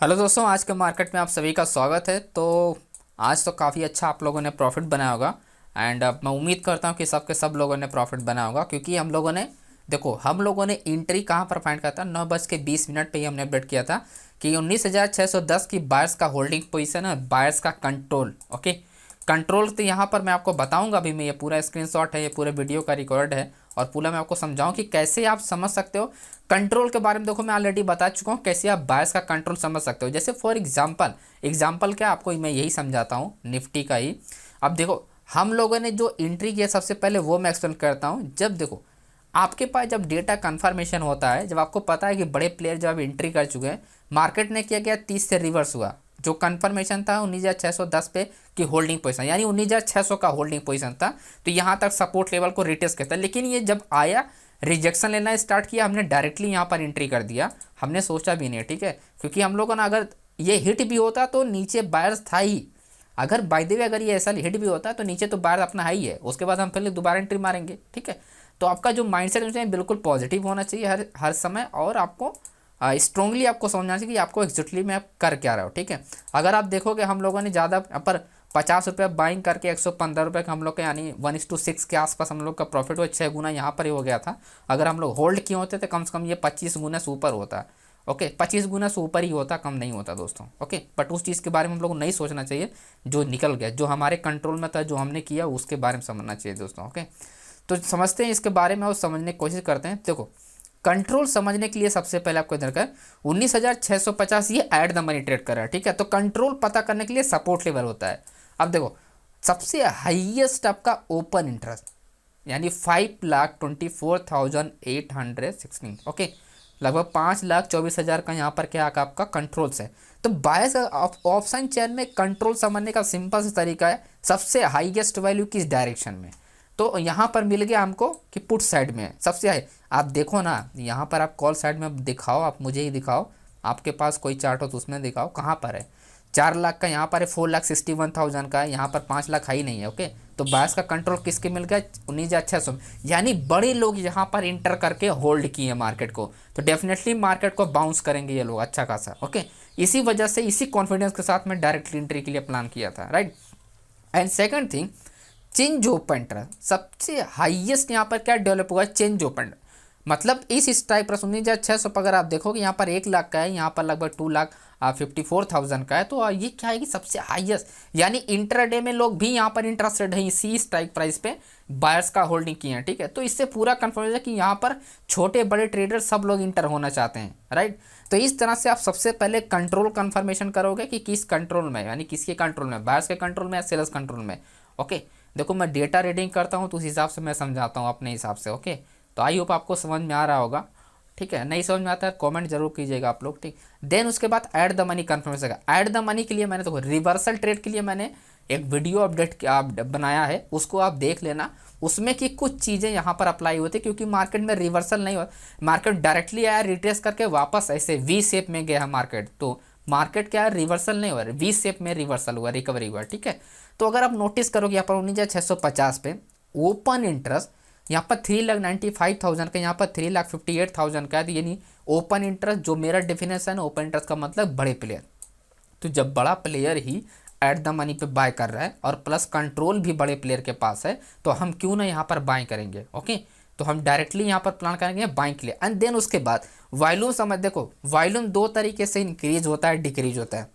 Hello दोस्तों, आज के मार्केट में आप सभी का स्वागत है। तो आज तो काफ़ी अच्छा आप लोगों ने प्रॉफिट बनाया होगा। एंड मैं उम्मीद करता हूँ कि सब लोगों ने प्रॉफिट बनाया होगा, क्योंकि हम लोगों ने एंट्री कहाँ पर फाइंड किया था। 9:20 पे ही हमने अपडेट किया था कि 19,610 की बायर्स का होल्डिंग पोजीशन है, बायर्स का कंट्रोल। ओके, कंट्रोल तो यहाँ पर मैं आपको बताऊंगा। अभी मैं ये पूरा स्क्रीनशॉट है, ये पूरे वीडियो का रिकॉर्ड है और पूरा मैं आपको समझाऊं कि कैसे आप समझ सकते हो कंट्रोल के बारे में। देखो, मैं ऑलरेडी बता चुका हूँ कैसे आप बायर्स का कंट्रोल समझ सकते हो। जैसे फॉर एग्जांपल क्या आपको मैं यही समझाता हूँ निफ्टी का ही। अब देखो, हम लोगों ने जो एंट्री किया सबसे पहले वो मैं एक्सप्लेन करता हूँ। जब देखो आपके पास जब डेटा कन्फर्मेशन होता है, जब आपको पता है कि बड़े प्लेयर जब एंट्री कर चुके हैं, मार्केट ने क्या किया 30 से रिवर्स हुआ। जो कन्फर्मेशन था 19,610 पे की होल्डिंग पोजीशन, यानी 19,600 का होल्डिंग पोजीशन था। तो यहाँ तक सपोर्ट लेवल को रिटेस्ट करता है, लेकिन ये जब आया रिजेक्शन लेना स्टार्ट किया, हमने डायरेक्टली यहाँ पर एंट्री कर दिया। हमने सोचा भी नहीं, ठीक है, क्योंकि हम लोगों ने अगर ये हिट भी होता तो नीचे बायर्स था ही। अगर बाय द वे अगर ये ऐसा हिट भी होता है तो नीचे तो बायर अपना हाई है, उसके बाद हम पहले दोबारा एंट्री मारेंगे, ठीक है। तो आपका जो माइंडसेट है बिल्कुल पॉजिटिव होना चाहिए हर हर समय, और आपको स्ट्रांगली आपको समझना चाहिए कि आपको एक्जैक्टली में आप कर क्या रहे हो, ठीक है। अगर आप देखोगे हम लोगों ने ज़्यादा पर 50 रुपये बाइंग करके 115 रुपये का हम लोग का यानी 1:6 के आसपास हम लोग का प्रॉफिट हुआ। 6 गुना यहाँ पर ही हो गया था। अगर हम लोग होल्ड किए होते तो कम से कम ये 25 गुना से ऊपर होता। ओके, 25 गुना से ऊपर ही होता, कम नहीं होता दोस्तों। ओके, बट उस चीज़ के बारे में हम लोग को नहीं सोचना चाहिए जो निकल गया, जो हमारे कंट्रोल में था, जो हमने किया उसके बारे में समझना चाहिए दोस्तों। ओके, तो समझते हैं इसके बारे में और समझने की कोशिश करते हैं। देखो, कंट्रोल समझने के लिए सबसे पहले आपको इधर का 19,650 ये ऐड द मनी ट्रेड कर रहा है, ठीक है। तो कंट्रोल पता करने के लिए सपोर्ट लेवल होता है। अब देखो, सबसे हाईएस्ट आपका ओपन इंटरेस्ट यानी 5,24,816, ओके, लगभग 5,24,000 का यहाँ पर क्या आपका कंट्रोल्स है। तो बायस ऑप्शन चेन में कंट्रोल समझने का सिंपल सा तरीका है, सबसे हाईएस्ट वैल्यू किस डायरेक्शन में। तो यहाँ पर मिल गया हमको कि पुट साइड में है सबसे हाई। आप देखो ना, यहाँ पर आप कॉल साइड में दिखाओ, आप मुझे ही दिखाओ, आपके पास कोई चार्ट हो तो उसमें दिखाओ कहाँ पर है। 4 लाख का यहाँ पर है, 4,61,000 का है, यहाँ पर 5 लाख हाई नहीं है। ओके, तो बायस का कंट्रोल किसके मिल गया 19,600, यानी बड़े लोग यहाँ पर इंटर करके होल्ड किए मार्केट को। तो डेफिनेटली मार्केट को बाउंस करेंगे ये लोग अच्छा खासा। ओके, इसी वजह से इसी कॉन्फिडेंस के साथ मैं डायरेक्टली एंट्री के लिए प्लान किया था, right. And second thing, change open interest सबसे हाईएस्ट यहाँ पर क्या डेवलप हुआ, चेंज ओपन। मतलब इस स्ट्राइक प्राइस 19,600 पर अगर आप देखोगे यहाँ पर 1 लाख का है, यहाँ पर लगभग 2,54,000 का है। तो ये क्या है कि सबसे हाईएस्ट, यानी इंटरडे में लोग भी यहाँ पर इंटरेस्टेड हैं इसी स्ट्राइक प्राइस पे बायर्स का होल्डिंग किए हैं, ठीक है। तो इससे पूरा कन्फर्म है कि यहाँ पर छोटे बड़े ट्रेडर सब लोग इंटर होना चाहते हैं, राइट। तो इस तरह से आप सबसे पहले कंट्रोल कन्फर्मेशन करोगे कि किस कंट्रोल में, यानी किसके कंट्रोल में, बायर्स के कंट्रोल में या सेलर्स कंट्रोल में। ओके, देखो मैं डेटा रीडिंग करता हूँ तो उस हिसाब से मैं समझाता हूँ अपने हिसाब से। ओके, तो आई होप आपको समझ में आ रहा होगा, ठीक है। नहीं समझ में आता है कमेंट जरूर कीजिएगा आप लोग, ठीक। देन उसके बाद add the money confirmation. Add the money के लिए मैंने तो रिवर्सल ट्रेड के लिए मैंने एक वीडियो अपडेट बनाया है, उसको आप देख लेना। उसमें कि कुछ चीज़ें यहाँ पर अप्लाई होती है, क्योंकि मार्केट में रिवर्सल नहीं हुआ, मार्केट डायरेक्टली आया रिट्रेस करके वापस ऐसे वी शेप में गया मार्केट। तो मार्केट क्या है, रिवर्सल नहीं हुआ, वी शेप में रिवर्सल हुआ, रिकवरी हुआ, ठीक है। तो अगर आप नोटिस करोगे यहाँ पर 19,650 पे ओपन इंटरेस्ट यहाँ पर 3,95,000 का, यहाँ पर 3,58,000 का है। तो यानी ओपन इंटरेस्ट जो मेरा डेफिनेशन है, ओपन इंटरेस्ट का मतलब बड़े प्लेयर। तो जब बड़ा player he at the money पे बाय कर रहा है और प्लस कंट्रोल भी बड़े प्लेयर के पास है, तो हम क्यों ना यहाँ पर बाय करेंगे। ओके, तो हम डायरेक्टली यहाँ पर प्लान करेंगे बाइंग के लिए। एंड देन उसके बाद वॉल्यूम समझ, देखो वॉल्यूम दो तरीके से इंक्रीज होता है, डिक्रीज होता है।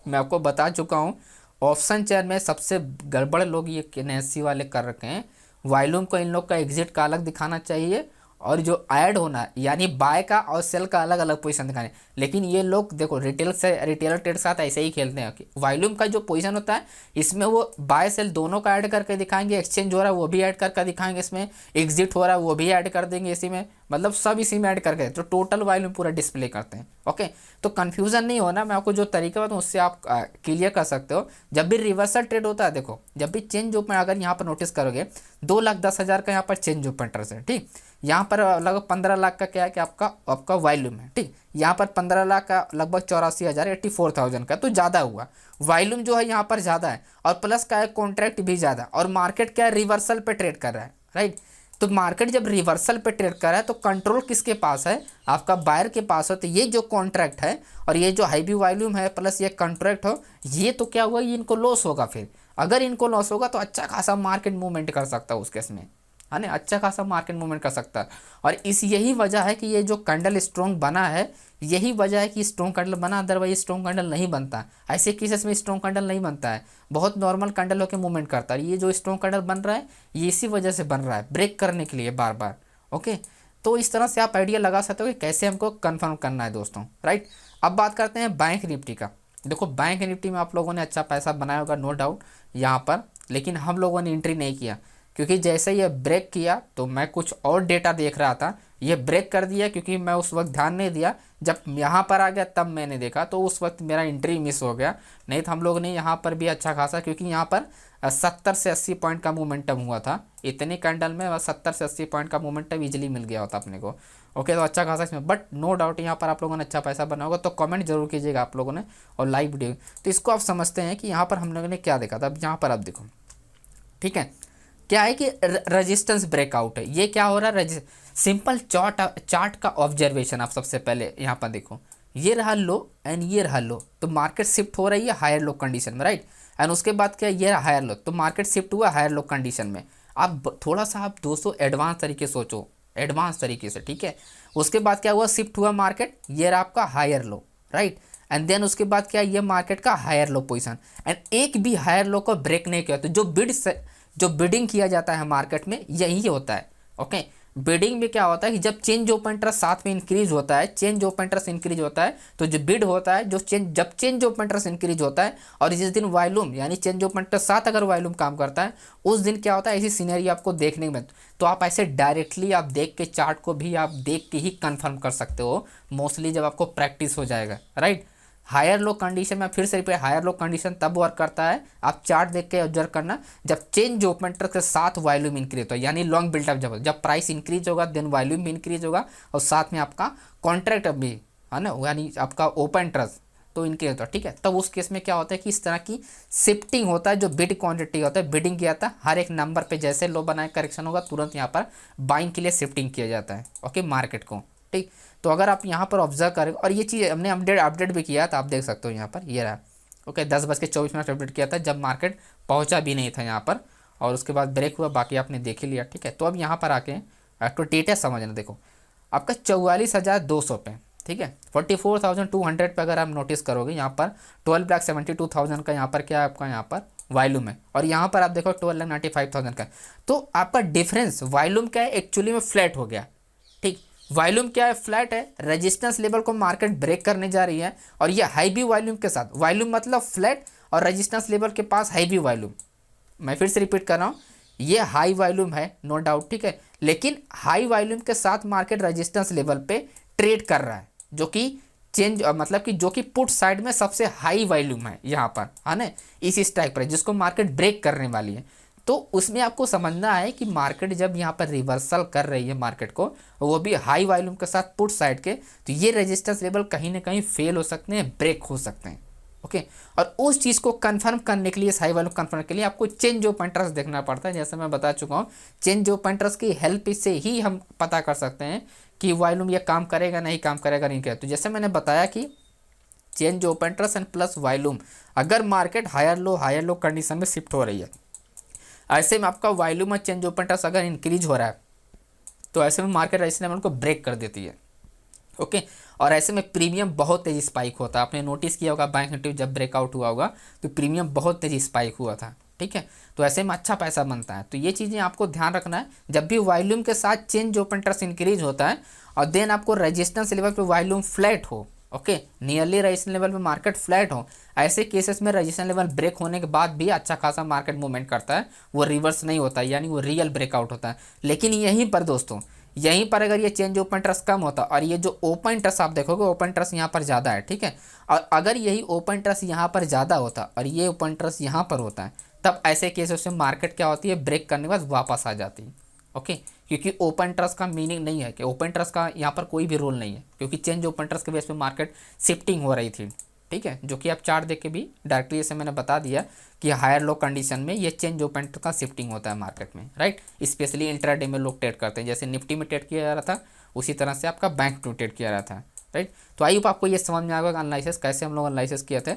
मैं आपको बता चुका हूँ ऑप्शन चेयर में सबसे गड़बड़ लोग ये एनएससी वाले कर रखे हैं। वॉल्यूम को इन लोग का एग्जिट का अलग दिखाना चाहिए, और जो ऐड होना है यानी बाय का और सेल का अलग अलग पोजीशन दिखाने। लेकिन ये लोग देखो रिटेलर ट्रेड के साथ ऐसे ही खेलते हैं कि वॉल्यूम का जो पोजीशन होता है इसमें वो बाय सेल दोनों का ऐड करके दिखाएंगे, एक्सचेंज हो रहा है वो भी ऐड करके दिखाएंगे, इसमें एग्जिट हो रहा है वो भी ऐड कर देंगे इसी में, मतलब सब इसी में ऐड करके तो टोटल वॉल्यूम पूरा डिस्प्ले करते हैं। ओके, तो कन्फ्यूजन नहीं होना, मैं आपको जो तरीका बताऊँ उससे आप क्लियर कर सकते हो। जब भी रिवर्सल ट्रेड होता है, देखो जब भी चेंज ओपन, अगर यहाँ पर नोटिस करोगे 2,10,000 का यहाँ पर चेंज ओपन इंटरेस्ट है, ठीक। यहाँ पर लगभग 15 लाख का क्या है कि आपका वॉल्यूम है, ठीक। यहाँ पर 15 लाख का लगभग 84,000 84,000 का, तो ज़्यादा हुआ। वॉल्यूम जो है यहाँ पर ज़्यादा है और प्लस का है कॉन्ट्रैक्ट भी ज़्यादा, और मार्केट क्या है रिवर्सल पे ट्रेड कर रहा है, राइट। तो मार्केट जब रिवर्सल पे ट्रेड कर रहा है तो कंट्रोल किसके पास है, आपका बायर के पास है। तो ये जो कॉन्ट्रैक्ट है और ये जो हाई वॉल्यूम है प्लस ये कॉन्ट्रैक्ट हो, ये तो क्या हुआ, ये इनको लॉस होगा। फिर अगर इनको लॉस होगा तो अच्छा खासा मार्केट मूवमेंट कर सकता है उस केस में, है ना, अच्छा खासा मार्केट मूवमेंट कर सकता है। और इस यही वजह है कि ये जो कैंडल स्ट्रॉन्ग बना है, यही वजह है कि स्ट्रॉन्ग कैंडल बना, अदरवाइज स्ट्रॉन्ग कैंडल नहीं बनता। ऐसे केसेस में स्ट्रॉन्ग कैंडल नहीं बनता है, बहुत नॉर्मल कैंडल होकर मूवमेंट करता है। ये जो स्ट्रॉन्ग कैंडल बन रहा है ये इसी वजह से बन रहा है, ब्रेक करने के लिए बार बार। ओके, तो इस तरह से आप आइडिया लगा सकते हो कि कैसे हमको कन्फर्म करना है दोस्तों, राइट। अब बात करते हैं बैंक निफ्टी का। देखो बैंक निफ्टी में आप लोगों ने अच्छा पैसा बनाया होगा नो डाउट यहाँ पर, लेकिन हम लोगों ने एंट्री नहीं किया क्योंकि जैसे ये ब्रेक किया तो मैं कुछ और डेटा देख रहा था, ये ब्रेक कर दिया क्योंकि मैं उस वक्त ध्यान नहीं दिया, जब यहाँ पर आ गया तब मैंने देखा, तो उस वक्त मेरा एंट्री मिस हो गया। नहीं तो हम लोग ने यहाँ पर भी अच्छा खासा, क्योंकि यहाँ पर 70 से 80 पॉइंट का मोमेंटम हुआ था, इतने कैंडल में 70 से 80 पॉइंट का मोमेंटम इजीली मिल गया होता अपने को। ओके, तो अच्छा खासा इसमें, बट नो डाउट यहाँ पर आप लोगों ने अच्छा पैसा बना होगा। तो कमेंट जरूर कीजिएगा आप लोगों ने और लाइव वीडियो। तो इसको आप समझते हैं कि यहाँ पर हम लोगों ने क्या देखा था। अब यहाँ पर आप देखो, ठीक है, क्या है कि रेजिस्टेंस ब्रेकआउट है। ये क्या हो रहा है, सिंपल चार्ट का ऑब्जर्वेशन आप सबसे पहले यहाँ पर देखो, ये रहा लो एंड ये रहा लो, तो मार्केट शिफ्ट हो रही है हायर लो कंडीशन में, राइट। एंड उसके बाद क्या, ये रहा हायर लो, तो मार्केट शिफ्ट हुआ हायर लो कंडीशन में। आप थोड़ा सा आप दोस्तों एडवांस तरीके सोचो, एडवांस तरीके से, ठीक है। उसके बाद क्या हुआ, शिफ्ट हुआ मार्केट, ये रहा आपका higher low, right. And then उसके बाद क्या, ये मार्केट का हायर लो पोजीशन, एंड एक भी हायर लो को ब्रेक नहीं किया। तो जो बिडिंग किया जाता है मार्केट में यही होता है। ओके, बिडिंग में क्या होता है कि जब चेंज ऑफ इंटरेस्ट साथ में इंक्रीज होता है, चेंज ऑफ इंटरेस्ट इंक्रीज होता है, तो जो बिड होता है, जब चेंज ऑफ इंटरेस्ट इंक्रीज होता है और जिस दिन वॉल्यूम यानी चेंज ऑफ इंटरेस्ट साथ अगर वॉल्यूम काम करता है, उस दिन क्या होता है, ऐसी सीनरी आपको देखने में। तो आप ऐसे डायरेक्टली आप देख के चार्ट को भी आप देख के ही कंफर्म कर सकते हो मोस्टली, जब आपको प्रैक्टिस हो जाएगा, राइट। हायर लो कंडीशन में फिर से रिपीट, हायर लो कंडीशन तब वर्क करता है, आप चार्ट देख के ऑब्जर्व करना, जब चेंज ऑफ इंटरेस्ट के साथ वॉल्यूम इंक्रीज होता है, यानी लॉन्ग बिल्डअप जब प्राइस इंक्रीज होगा देन वॉल्यूम भी इंक्रीज होगा और साथ में आपका कॉन्ट्रैक्ट भी, है ना, यानी आपका ओपन इंटरेस्ट तो इंक्रीज होता है, ठीक है। तब उस केस में क्या होता है कि इस तरह की शिफ्टिंग होता है, जो बिड क्वांटिटी होता है, बिडिंग किया था हर एक नंबर पे, जैसे लो बनाए करेक्शन होगा तुरंत यहाँ पर बाइंग के लिए शिफ्टिंग किया जाता है, ओके, मार्केट को, ठीक। तो अगर आप यहाँ पर ऑब्जर्व करें, और ये चीज़ हमने अपडेट भी किया था, आप देख सकते हो यहाँ पर ये रहा, ओके, 10:24 अपडेट किया था जब मार्केट पहुँचा भी नहीं था यहाँ पर, और उसके बाद ब्रेक हुआ, बाकी आपने देख ही लिया, ठीक है। तो अब यहाँ पर आके आपको डेटा समझना, देखो आपका 44,200 पे, ठीक है, 44,200 पे अगर आप नोटिस करोगे यहाँ पर 12,72,000 का यहाँ पर क्या है आपका यहाँ पर वॉल्यूम है, और यहाँ पर आप देखो 12,95,000 का। तो आपका डिफरेंस वॉल्यूम क्या है, एक्चुअली में फ्लैट हो गया, ठीक। वॉल्यूम क्या है, फ्लैट है, रेजिस्टेंस लेवल को मार्केट ब्रेक करने जा रही है, और ये हाई भी वॉल्यूम के साथ, वॉल्यूम मतलब फ्लैट और रेजिस्टेंस लेवल के पास हाई भी वॉल्यूम। मैं फिर से रिपीट कर रहा हूँ, ये हाई वॉल्यूम है नो डाउट, ठीक है, लेकिन हाई वॉल्यूम के साथ मार्केट रेजिस्टेंस लेवल पे ट्रेड कर रहा है, जो कि चेंज मतलब कि जो कि पुट साइड में सबसे हाई वॉल्यूम है यहाँ पर, है ना, इस स्ट्राइक पर जिसको मार्केट ब्रेक करने वाली है। तो उसमें आपको समझना है कि मार्केट जब यहाँ पर रिवर्सल कर रही है मार्केट को, वो भी हाई वॉल्यूम के साथ पुट साइड के, तो ये रेजिस्टेंस लेवल कहीं ना कहीं फेल हो सकते हैं, ब्रेक हो सकते हैं, ओके। और उस चीज़ को कंफर्म करने के लिए, हाई वॉल्यूम कंफर्म के लिए आपको चेंज ऑफ इंटरेस्ट देखना पड़ता है, जैसे मैं बता चुका हूँ, चेंज ऑफ इंटरेस्ट की हेल्प से ही हम पता कर सकते हैं कि वॉल्यूम ये काम करेगा नहीं काम करेगा नहीं क्या। तो जैसे मैंने बताया कि change of interest and plus volume, अगर मार्केट हायर लो कंडीशन में शिफ्ट हो रही है, ऐसे में आपका वॉल्यूम और चेंज ऑफ इंटरेस्ट अगर इंक्रीज हो रहा है, तो ऐसे में मार्केट रेजिस्टेंस लेवल को ब्रेक कर देती है, ओके। और ऐसे में प्रीमियम बहुत तेज़ी स्पाइक होता है, आपने नोटिस किया होगा बैंक निफ्टी जब ब्रेकआउट हुआ होगा तो प्रीमियम बहुत तेज़ी स्पाइक हुआ था, ठीक है। तो ऐसे में अच्छा पैसा बनता है। तो ये चीज़ें आपको ध्यान रखना है, जब भी वॉल्यूम के साथ चेंज ऑफ इंटरेस्ट इंक्रीज होता है और देन आपको रेजिस्टेंस लेवल पे वॉल्यूम फ्लैट हो, ओके, नियरली रेजिस्टेंस लेवल पे मार्केट फ्लैट हो, ऐसे केसेस में रेजिस्टेंस लेवल ब्रेक होने के बाद भी अच्छा खासा मार्केट मूवमेंट करता है, वो रिवर्स नहीं होता है, यानी वो रियल ब्रेकआउट होता है। लेकिन यहीं पर दोस्तों, यहीं पर अगर ये चेंज ओपन इंटरेस्ट कम होता और ये जो ओपन इंटरेस्ट आप देखोगे ओपन इंटरेस्ट यहाँ पर ज़्यादा है, ठीक है, और अगर यही ओपन इंटरेस्ट यहाँ पर ज़्यादा होता और ये ओपन इंटरेस्ट यहाँ पर होता है, तब ऐसे केसेस में मार्केट क्या होती है, ब्रेक करने के बाद वापस आ जाती है, ओके। क्योंकि ओपन इंटरेस्ट का मीनिंग नहीं है कि ओपन इंटरेस्ट का यहाँ पर कोई भी रोल नहीं है, क्योंकि चेंज ओपन इंटरेस्ट के बेस पे मार्केट शिफ्टिंग हो रही थी, ठीक है, जो कि आप चार्ट देख के भी डायरेक्टली जैसे मैंने बता दिया कि हायर लो कंडीशन में ये चेंज ओपन का शिफ्टिंग होता है मार्केट में, राइट। स्पेशली इंट्राडे में लोग ट्रेड करते हैं, जैसे निफ्टी में ट्रेड किया जा रहा था उसी तरह से आपका बैंक में ट्रेड किया जा रहा था, राइट। तो आई होप आपको ये समझ में आ गया एनालिसिस कैसे हम लोग एनालिसिस किए थे।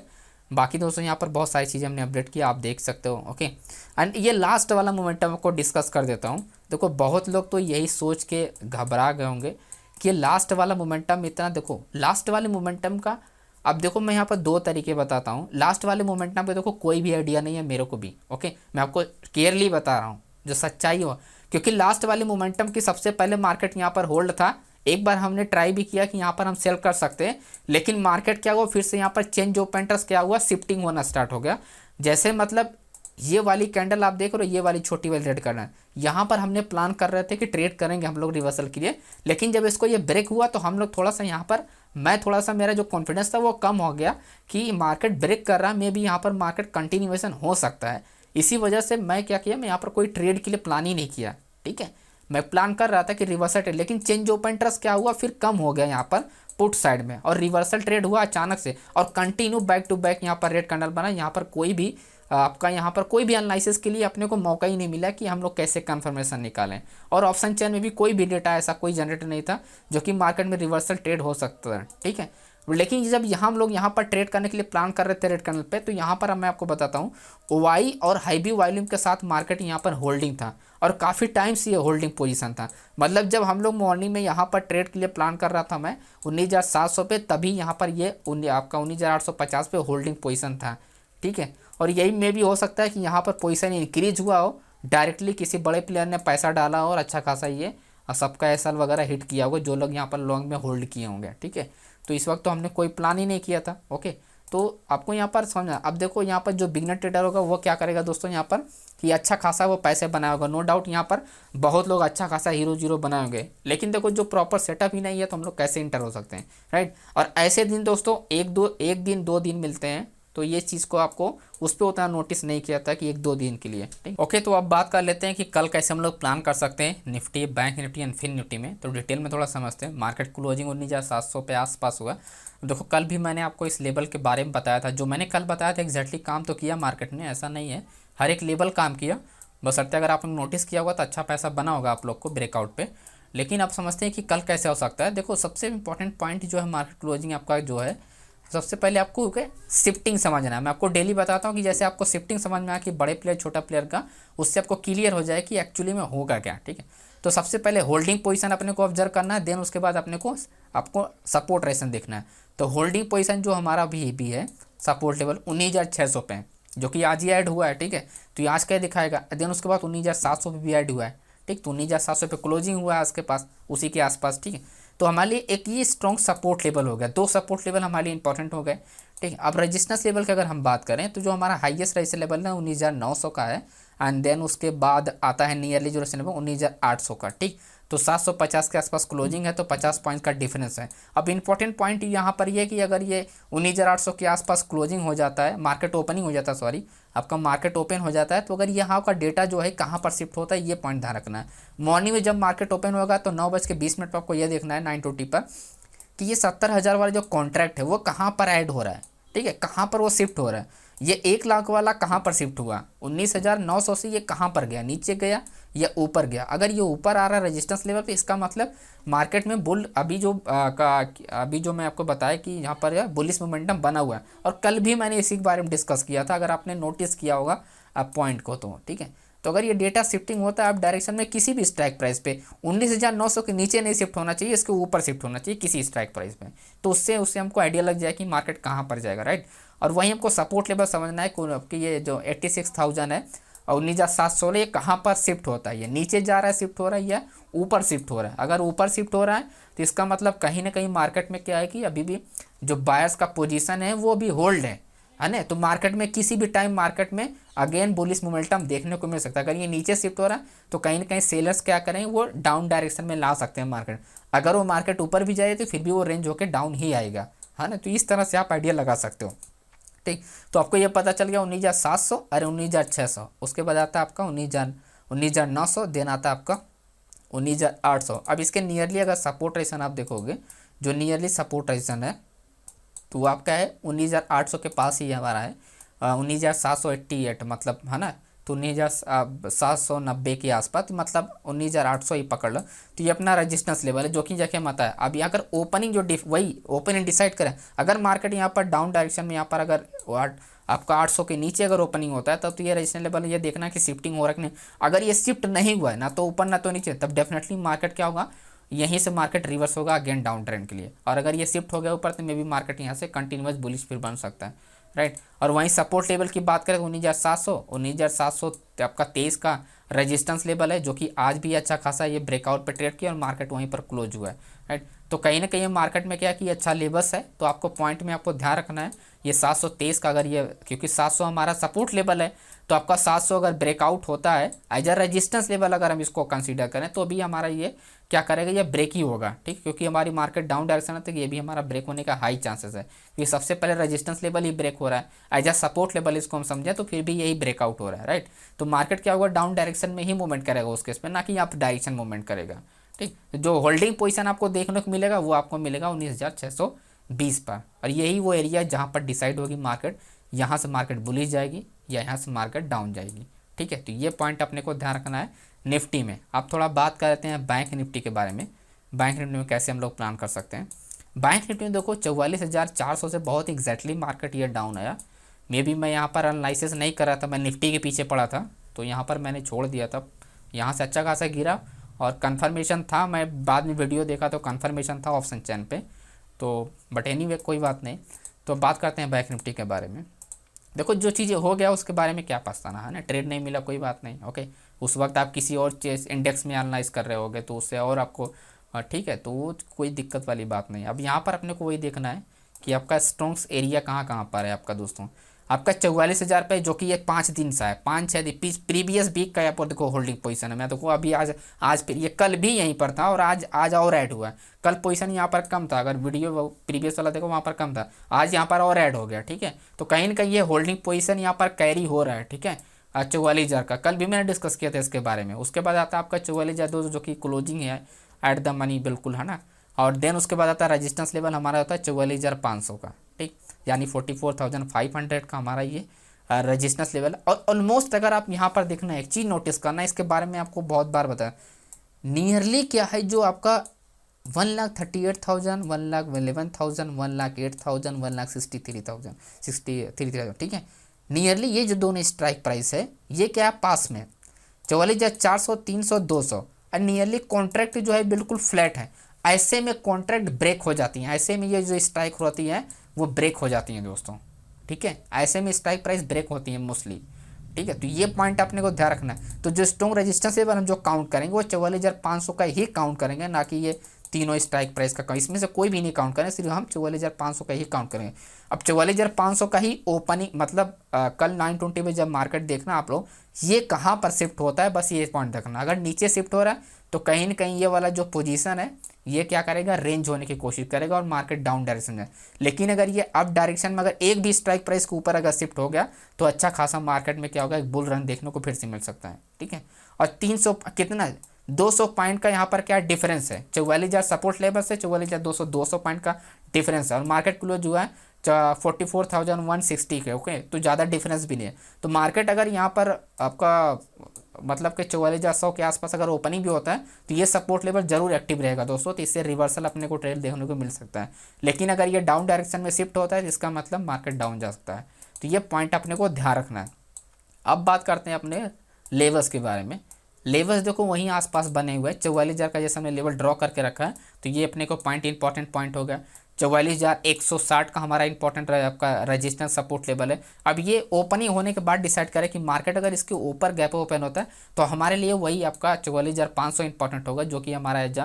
बाकी दोस्तों यहाँ पर बहुत सारी चीज़ें हमने अपडेट किया, आप देख सकते हो, ओके। एंड ये लास्ट वाला मोमेंटम को डिस्कस कर देता हूँ। देखो बहुत लोग तो यही सोच के घबरा गए होंगे कि लास्ट वाला मोमेंटम इतना, देखो लास्ट वाले मोमेंटम का, अब देखो मैं यहाँ पर दो तरीके बताता हूँ। लास्ट वाले मोमेंटम पे देखो कोई भी आइडिया नहीं है मेरे को भी, ओके। मैं आपको क्लियरली बता रहा हूँ जो सच्चाई हो, क्योंकि लास्ट वाले मोमेंटम की सबसे पहले मार्केट यहाँ पर होल्ड था। एक बार हमने ट्राई भी किया कि यहाँ पर हम सेल कर सकते हैं, लेकिन मार्केट क्या हुआ, फिर से यहाँ पर चेंज ऑफ पेंटर्स क्या हुआ, शिफ्टिंग होना स्टार्ट हो गया। जैसे मतलब ये वाली कैंडल आप देख रहे हो, ये वाली छोटी वाली रेड करना है, यहाँ पर हमने प्लान कर रहे थे कि ट्रेड करेंगे हम लोग रिवर्सल के लिए, लेकिन जब इसको ये ब्रेक हुआ तो हम लोग थोड़ा सा यहाँ पर, मैं थोड़ा सा, मेरा जो कॉन्फिडेंस था वो कम हो गया कि मार्केट ब्रेक कर रहा है, मे भी यहाँ पर मार्केट कंटिन्यूएशन हो सकता है। इसी वजह से मैं क्या किया, मैं यहाँ पर कोई ट्रेड के लिए प्लान ही नहीं किया, ठीक है। मैं प्लान कर रहा था कि रिवर्सल ट्रेड, लेकिन चेंज ओपन इंटरेस्ट क्या हुआ, फिर कम हो गया यहाँ पर पुट साइड में, और रिवर्सल ट्रेड हुआ अचानक से, और कंटिन्यू बैक टू बैक यहाँ पर रेड कैंडल बना। यहाँ पर कोई भी आपका, यहाँ पर कोई भी एनालिसिस के लिए अपने को मौका ही नहीं मिला कि हम लोग कैसे कंफर्मेशन निकालें, और ऑप्शन चेन में भी कोई भी डेटा ऐसा कोई जनरेट नहीं था जो कि मार्केट में रिवर्सल ट्रेड हो सकता है, ठीक है। लेकिन जब हम लोग यहाँ पर ट्रेड करने के लिए प्लान कर रहे थे रेड कैंडल पे, तो यहाँ पर मैं आपको बताता हूँ OI और हाईबी वॉल्यूम के साथ मार्केट यहाँ पर होल्डिंग था, और काफ़ी टाइम से ये होल्डिंग पोजीशन था। मतलब जब हम लोग मॉर्निंग में यहाँ पर ट्रेड के लिए प्लान कर रहा था मैं 19,700 पे, तभी यहाँ पर ये आपका 19,850 पे होल्डिंग पोजीशन था, ठीक है। और यही में भी हो सकता है कि यहाँ पर पोजीशन इंक्रीज हुआ हो, डायरेक्टली किसी बड़े प्लेयर ने पैसा डाला हो और अच्छा खासा ये सबका एसएल वगैरह हिट किया होगा, जो लोग यहाँ पर लॉन्ग में होल्ड किए होंगे, ठीक है। तो इस वक्त तो हमने कोई प्लान ही नहीं किया था, ओके। तो आपको यहाँ पर समझना, अब देखो यहाँ पर जो बिगनर ट्रेडर होगा वो क्या करेगा दोस्तों, यहाँ पर कि अच्छा खासा वो पैसे बनाया होगा, नो डाउट। यहाँ पर बहुत लोग अच्छा खासा हीरो जीरो बनाए होंगे, लेकिन देखो जो प्रॉपर सेटअप ही नहीं है तो हम लोग कैसे इंटर हो सकते हैं, राइट। और ऐसे दिन दोस्तों एक दिन दो दिन मिलते हैं, तो ये चीज़ को आपको उस पर उतना नोटिस नहीं किया था कि एक दो दिन के लिए, ठीक। ओके, तो अब बात कर लेते हैं कि कल कैसे हम लोग प्लान कर सकते हैं Nifty, bank Nifty and fin Nifty में। तो डिटेल में थोड़ा समझते हैं। मार्केट क्लोजिंग 19,700 पे आसपास हुआ। देखो कल भी मैंने आपको इस लेवल के बारे में बताया था, जो मैंने कल बताया था एग्जैक्टली काम तो किया मार्केट ने, ऐसा नहीं है, हर एक लेवल काम किया, बस अगर आपने नोटिस किया होगा तो अच्छा पैसा बना होगा आप लोग को ब्रेकआउट पे। लेकिन आप समझते हैं कि कल कैसे हो सकता है। देखो सबसे इंपॉर्टेंट पॉइंट जो है मार्केट क्लोजिंग आपका जो है, सबसे पहले आपको शिफ्टिंग समझना है। मैं आपको डेली बताता हूँ कि जैसे आपको शिफ्टिंग समझ में आया कि बड़े प्लेयर छोटा प्लेयर का, उससे आपको क्लियर हो जाए कि एक्चुअली में होगा क्या, ठीक है। तो सबसे पहले होल्डिंग पोजीशन अपने को ऑब्जर्व करना है, देन उसके बाद आपको सपोर्ट रेशन देखना है। तो होल्डिंग पोजीशन जो हमारा भी है सपोर्ट लेवल 19,600 पे, जो कि आज ही ऐड हुआ है, ठीक है। तो ये आज क्या दिखाएगा, देन उसके बाद 19,700 पे भी ऐड हुआ है, ठीक। तो 19,700 पे क्लोजिंग हुआ है उसके पास, उसी के आसपास, ठीक है। तो हमारे लिए एक ये स्ट्रॉन्ग सपोर्ट लेवल हो गया, दो सपोर्ट लेवल हमारे लिए इंपॉर्टेंट हो गए, ठीक है। अब रेजिस्टेंस लेवल की अगर हम बात करें तो जो हमारा हाईएस्ट रेजिस्टेंस लेवल है 19,900 का है, एंड देन उसके बाद आता है नियरली जो रेजिस्टेंस लेवल 19,800 का, ठीक। तो 750 के आसपास क्लोजिंग है, तो 50 पॉइंट का डिफरेंस है। अब इंपॉर्टेंट पॉइंट यहाँ पर ये कि अगर ये 19,800 के आसपास क्लोजिंग हो जाता है, मार्केट ओपनिंग हो जाता है, सॉरी, आपका मार्केट ओपन हो जाता है, तो अगर यहाँ का डेटा जो है कहाँ पर शिफ्ट होता है, ये पॉइंट ध्यान रखना है। मॉर्निंग में जब मार्केट ओपन होगा तो 9:20 पर आपको ये देखना है 9:20 पर कि ये 70,000 वाला जो कॉन्ट्रैक्ट है वो कहाँ पर ऐड हो रहा है, ठीक है, कहाँ पर वो शिफ्ट हो रहा है। ये 1 लाख वाला कहाँ पर शिफ्ट हुआ, 19,900 से ये कहाँ पर गया, नीचे गया या ऊपर गया। अगर ये ऊपर आ रहा है रेजिस्टेंस लेवल पे, इसका मतलब मार्केट में बुल अभी जो मैं आपको बताया कि यहाँ पर बुलिश मोमेंटम बना हुआ है, और कल भी मैंने इसी के बारे में डिस्कस किया था, अगर आपने नोटिस किया होगा पॉइंट को, तो ठीक है। तो अगर ये डेटा शिफ्टिंग होता है आप डायरेक्शन में किसी भी स्ट्राइक प्राइस पे, 19,900 के नीचे नहीं शिफ्ट होना चाहिए, इसके ऊपर शिफ्ट होना चाहिए किसी स्ट्राइक प्राइस पे, तो उससे हमको आइडिया लग जाए कि मार्केट कहाँ पर जाएगा, राइट। और वहीं हमको सपोर्ट लेवल समझना है कि ये जो 86,000 है और 19,700 ये कहाँ पर शिफ्ट होता है, ये नीचे जा रहा है शिफ्ट हो रहा है या ऊपर शिफ्ट हो रहा है। अगर ऊपर शिफ्ट हो रहा है तो इसका मतलब कहीं ना कहीं मार्केट में क्या है कि अभी भी जो बायर्स का पोजीशन है वो भी होल्ड है ना। तो मार्केट में किसी भी टाइम मार्केट में अगेन बुलिश मोमेंटम देखने को मिल सकता है। अगर ये नीचे शिफ्ट हो रहा है तो कहीं ना कहीं सेलर्स क्या करें, वो डाउन डायरेक्शन में ला सकते हैं मार्केट। अगर वो मार्केट ऊपर भी जाए तो फिर भी वो रेंज होकर डाउन ही आएगा, है ना। तो इस तरह से आप आइडिया लगा सकते हो, ठीक। तो आपको ये पता चल गया 19,700 अरे 19,600, उसके बाद आता है आपका 19,900, देन आता है आपका 19,800। अब इसके नियरली अगर सपोर्ट रेजिस्टेंस आप देखोगे, जो नियरली सपोर्ट रेजिस्टेंस है तो वो आपका है 19,800 के पास ही हमारा है, 19,788 मतलब, है ना। तो 19,790 के आसपास, मतलब 19,800 ही पकड़ लो। तो ये अपना रेजिस्टेंस लेवल है जो कि जैसे हम आता है। अब यहाँ अगर ओपनिंग जो वही ओपनिंग डिसाइड करें, अगर मार्केट यहाँ पर डाउन डायरेक्शन में, यहाँ पर अगर आपका 800 के नीचे अगर ओपनिंग होता है तब तो ये रेजिस्टेंस लेवल ये देखना कि शिफ्टिंग हो रहा है कि नहीं। अगर ये शिफ्ट नहीं हुआ है ना तो ऊपर ना तो नीचे, तब डेफिनेटली मार्केट क्या होगा, यहीं से मार्केट रिवर्स होगा अगेन डाउन ट्रेंड के लिए। और अगर ये शिफ्ट हो गया ऊपर तो मे भी मार्केट यहाँ से कंटिन्यूस बुलिश फिर बन सकता है, राइट। और वहीं सपोर्ट लेवल की बात करें तो 19,700 आपका 23 का रेजिस्टेंस लेवल है, जो कि आज भी अच्छा खासा ये ब्रेकआउट पे ट्रेड किया और मार्केट वहीं पर क्लोज हुआ है, राइट। तो कहीं ना कहीं मार्केट में क्या कि अच्छा लेवल्स है, तो आपको पॉइंट में आपको ध्यान रखना है ये 723 का, अगर ये, क्योंकि 700 हमारा सपोर्ट लेवल है, तो आपका 700 अगर ब्रेकआउट होता है एज अ रेजिस्टेंस लेवल अगर हम इसको कंसीडर करें तो भी हमारा ये क्या करेगा, ये ब्रेक ही होगा, ठीक। क्योंकि हमारी मार्केट डाउन डायरेक्शन है तो ये भी हमारा ब्रेक होने का हाई चांसेस है, क्योंकि सबसे पहले रेजिस्टेंस लेवल ही ब्रेक हो रहा है, एज अ सपोर्ट लेवल इसको हम समझें तो फिर भी यही ब्रेकआउट हो रहा है, राइट। तो मार्केट क्या होगा, डाउन डायरेक्शन में ही मूवमेंट करेगा उस केस में, ना कि अप डायरेक्शन मूवमेंट करेगा, ठीक। तो जो होल्डिंग पोजीशन आपको देखने को मिलेगा वो आपको मिलेगा 19,620 पर, और यही वो एरिया है जहाँ पर डिसाइड होगी मार्केट, यहाँ से मार्केट बुलिश जाएगी या यहाँ से मार्केट डाउन जाएगी, ठीक है। तो ये पॉइंट अपने को ध्यान रखना है निफ्टी में। अब थोड़ा बात करते हैं बैंक निफ्टी के बारे में। बैंक निफ्टी में कैसे हम लोग प्लान कर सकते हैं। बैंक निफ्टी में देखो 44,400 से बहुत एग्जैक्टली मार्केट ये डाउन आया। मे बी मैं यहाँ पर एनालिसिस नहीं कर रहा था, मैं निफ्टी के पीछे पड़ा था तो यहाँ पर मैंने छोड़ दिया था। यहाँ से अच्छा खासा गिरा और कन्फर्मेशन था, मैं बाद में वीडियो देखा तो कन्फर्मेशन था ऑप्शन चैन पे, तो बट एनीवे कोई बात नहीं। तो बात करते हैं बैंक निफ्टी के बारे में। देखो जो चीज़ें हो गया उसके बारे में क्या पछताना है ना, ट्रेड नहीं मिला कोई बात नहीं, ओके। उस वक्त आप किसी और इंडेक्स में एनालाइज कर रहे होगे तो उससे और आपको ठीक है, तो वो कोई दिक्कत वाली बात नहीं। अब यहाँ पर अपने को वही देखना है कि आपका स्ट्रॉन्ग्स एरिया कहाँ कहाँ पर है आपका दोस्तों। आपका 44,000 पे, जो कि ये 5 दिन सा है, 5-6 दिन प्रीवियस वीक का यहाँ पर देखो होल्डिंग पोजीशन है। मैं देखो अभी आज फिर ये कल भी यहीं पर था और आज और ऐड हुआ है। कल पोजीशन यहाँ पर कम था, अगर वीडियो प्रीवियस वाला देखो वहाँ पर कम था, आज यहाँ पर और ऐड हो गया, ठीक है। तो कहीं ना कहीं ये होल्डिंग पोजीशन यहाँ पर कैरी हो रहा है, ठीक है। 44,000 का कल भी मैंने डिस्कस किया था इसके बारे में। उसके बाद आता है आपका 44,200 जो कि क्लोजिंग है एट द मनी, बिल्कुल, है ना। और देन उसके बाद आता है रेजिस्टेंस लेवल हमारा होता है 44,500 का, ठीक, यानी 44,500 का हमारा ये रेजिस्टेंस लेवल। और ऑलमोस्ट अगर आप यहाँ पर देखना, एक चीज़ नोटिस करना, इसके बारे में आपको बहुत बार बताया, नियरली क्या है जो आपका 1,38,000, 1,11,000, 1,08,000, 1,63,000, ठीक है। नियरली ये जो दोनों स्ट्राइक प्राइस है ये क्या है, पास में 44,400, 300, 200, और नियरली कॉन्ट्रैक्ट जो है बिल्कुल फ्लैट है। ऐसे में कॉन्ट्रैक्ट ब्रेक हो जाती हैं, ऐसे में ये जो स्ट्राइक होती है वो ब्रेक हो जाती हैं दोस्तों, ठीक है। ऐसे में स्ट्राइक प्राइस ब्रेक होती है मोस्टली, ठीक है। तो ये पॉइंट अपने को ध्यान रखना है। तो जो स्ट्रॉन्ग रेजिस्टेंस लेवल हम जो काउंट करेंगे वो 44,500 का ही काउंट करेंगे, ना कि ये तीनों स्ट्राइक प्राइस का, इसमें से कोई भी नहीं काउंट करें, सिर्फ हम 44,500 का ही काउंट करेंगे। अब 44,500 का ही ओपनिंग, मतलब कल 920 में जब मार्केट देखना आप लोग, ये कहाँ पर शिफ्ट होता है, बस ये पॉइंट देखना। अगर नीचे शिफ्ट हो रहा है तो कहीं ना कहीं ये वाला जो पोजीशन है ये क्या करेगा, रेंज होने की कोशिश करेगा और मार्केट डाउन डायरेक्शन में। लेकिन अगर ये अप डायरेक्शन में अगर एक भी स्ट्राइक प्राइस के ऊपर अगर शिफ्ट हो गया तो अच्छा खासा मार्केट में क्या होगा, एक बुल रन देखने को फिर से मिल सकता है, ठीक है। और 300 कितना 200 पॉइंट का यहाँ पर क्या डिफरेंस है, 44,000 सपोर्ट लेवल से 44,200, 200 पॉइंट का डिफरेंस है। और मार्केट क्लोज हुआ है 44,160 के, ओके। तो ज़्यादा डिफरेंस भी नहीं है। तो मार्केट अगर यहाँ पर आपका मतलब कि 44,100 के आसपास अगर ओपनिंग भी होता है तो ये सपोर्ट लेवल जरूर एक्टिव रहेगा दोस्तों, तो इससे रिवर्सल अपने को ट्रेड देखने को मिल सकता है। लेकिन अगर ये डाउन डायरेक्शन में शिफ्ट होता है तो इसका मतलब मार्केट डाउन जा सकता है। तो ये पॉइंट अपने को ध्यान रखना है। अब बात करते हैं अपने लेवल्स के बारे में। लेवल्स देखो वहीं आसपास बने हुए हैं, 44,000 का जैसे हमने लेवल ड्रॉ करके रखा है, तो ये अपने को पॉइंट इंपॉर्टेंट पॉइंट हो गया। 44,160 का हमारा इंपॉर्टेंट आपका रेजिस्टेंस सपोर्ट लेवल है। अब ये ओपनिंग होने के बाद डिसाइड करें कि मार्केट अगर इसके ऊपर गैप ओपन होता है तो हमारे लिए वही आपका 44,500 इंपॉर्टेंट होगा, जो कि हमारा एज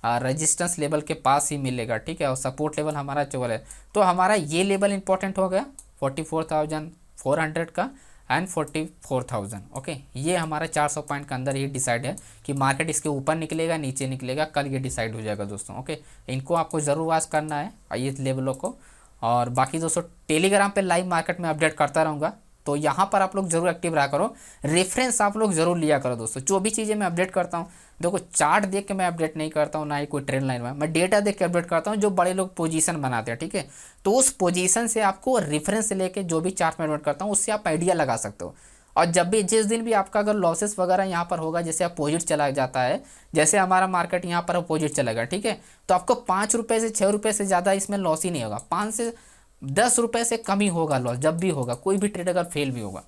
रेजिस्टेंस लेवल के पास ही मिलेगा, ठीक है। और सपोर्ट लेवल हमारा 44, तो हमारा ये लेवल इंपॉर्टेंट हो गया 44,400 का एंड 44,000, ओके। ये हमारा 400 पॉइंट के अंदर ही डिसाइड है कि मार्केट इसके ऊपर निकलेगा नीचे निकलेगा, कल ये डिसाइड हो जाएगा दोस्तों, ओके। इनको आपको ज़रूर वाच करना है ये लेवलों को। और बाकी दोस्तों टेलीग्राम पे लाइव मार्केट में अपडेट करता रहूँगा, तो यहाँ पर आप लोग जरूर एक्टिव रहा करो, रेफरेंस आप लोग जरूर लिया करो दोस्तों। जो भी चीज़ें मैं अपडेट करता हूँ, देखो चार्ट देख के मैं अपडेट नहीं करता हूँ, ना ही कोई ट्रेंड लाइन में, मैं डेटा देख के अपडेट करता हूँ जो बड़े लोग पोजीशन बनाते हैं, ठीक है। तो उस पोजीशन से आपको रेफरेंस लेके जो भी चार्ट में अपडेट करता हूँ उससे आप आइडिया लगा सकते हो। और जब भी जिस दिन भी आपका अगर लॉसेस वगैरह यहाँ पर होगा, जैसे अपोजिट चला जाता है, जैसे हमारा मार्केट यहाँ पर अपोजिट चलेगा, ठीक है, तो आपको 5 रुपये से 6 रुपये से ज़्यादा इसमें लॉस ही नहीं होगा, 5 से 10 रुपये से कम ही होगा लॉस जब भी होगा, कोई भी ट्रेड अगर फेल भी होगा,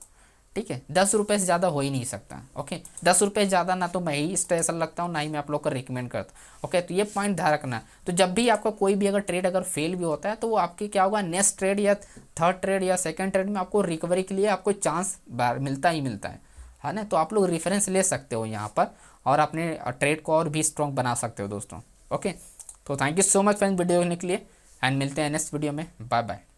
ठीक है। 10 रुपये से ज़्यादा हो ही नहीं सकता, ओके। 10 रुपये ज़्यादा ना तो मैं ही स्ट्रेस लगता हूँ, ना ही मैं आप लोग को रिकमेंड करता हूँ, ओके। तो ये पॉइंट ध्यान रखना। तो जब भी आपका कोई भी अगर ट्रेड अगर फेल भी होता है तो वो आपकी क्या होगा, नेक्स्ट ट्रेड या थर्ड ट्रेड या सेकंड ट्रेड में आपको रिकवरी के लिए आपको चांस मिलता ही मिलता है ना। तो आप लोग रेफरेंस ले सकते हो यहाँ पर और अपने ट्रेड को और भी स्ट्रॉन्ग बना सकते हो दोस्तों, ओके। तो thank you so much friends video देखने के लिए, एंड मिलते हैं नेक्स्ट वीडियो में, बाय बाय।